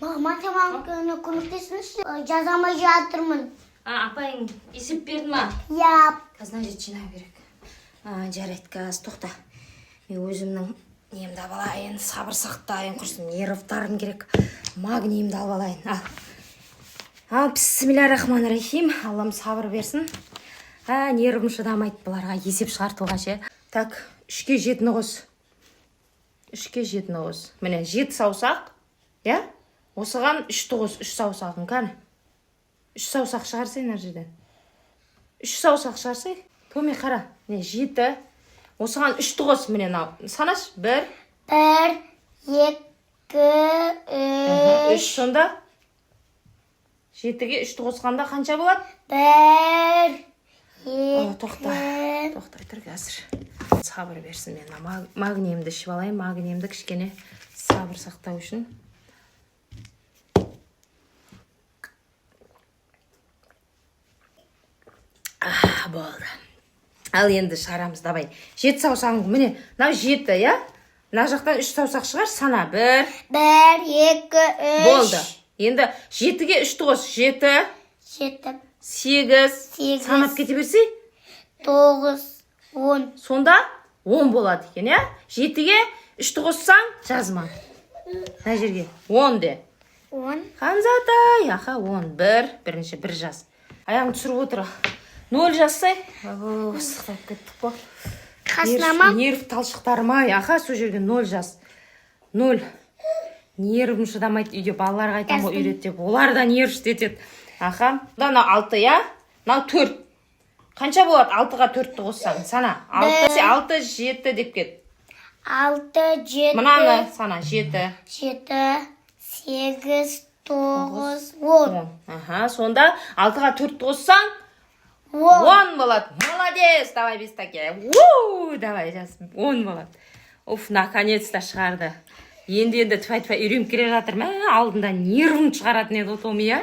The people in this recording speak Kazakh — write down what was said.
математиканы көмектесіңізші. Жазамай жатырмын. Апайың есеп берді ма? Я. Қазір жет жинау керек. Жарайды, қазір тоқта. Мен өзімнің немді алып алайын, сабыр сақтайын, құрсын нервтарым керек. Магниумды алып алайын. Бисмиллахиррахманиррахим. Аллам сабыр берсін. Нервім шыдамайды бұларға есеп шығартуға ше. Так, 3-ке 7-ні қос. 3-ке 7-ні қос. Міне 7 саусақ. Я? Осыған 3-ті қос, 3 саусағын кәні. 3 саусақ шығарсай нар жерден. 3 саусақ шығарсай. Көме қара. Не 7. Осыған 3-ті қос. Міне санаш. 1. 1, 2, 3. 3 сонда. 7-ге 3-ті қосқанда қанша болады? 1, 2. Тоқтай тұр қазір. Сабыр берсін мен. Магниумды ішіп алайын. Магниумды кішкене сабыр сақтау үшін. Болды. Ал енді шығарамыз, давай. 7 саусағың, міне, мынау 7, я? Мына жақтан 3 саусақ шығар, сана. 1, 2, 3. Болды. Енді 7-ге 3-ті қос. 7, 8. Санап кете берсей? 9, 10. Сонда 10 болады екен, я? 7-ге 3-ті қоссаң, жазма. Мына жерге 10 де. 10. Ханзата, яха 10. Бірінші 1 жаз. Аяғын түсіріп отыр. 0 жазсай. Сықтап кеттік қо. Қасынама? Нерв талшықтарыма, яха, сол жерге 0 жаз. 0. Нервім шыдамайды, үйде балаларға айтам ғой үйрет деп. Олар да нерв шыдетеді. Аха. Мына 6, я? Мына 4. Қанша болады 6-ға 4-ті қоссаң? Сана. 6, 7 деп кет. 6, 7. Мынаны сана. 7. 7, 8, 9, 10. Аха, сонда 6-ға 4-ті қоссаң 10. 10 болады. Молодец, давай без таке. Давай, жаз. 10 болады. Уф, наконец-то шығарды. Енді тфай-тфай үйреніп келе жатыр. Алдында нервін шығаратын еді, Томи, я?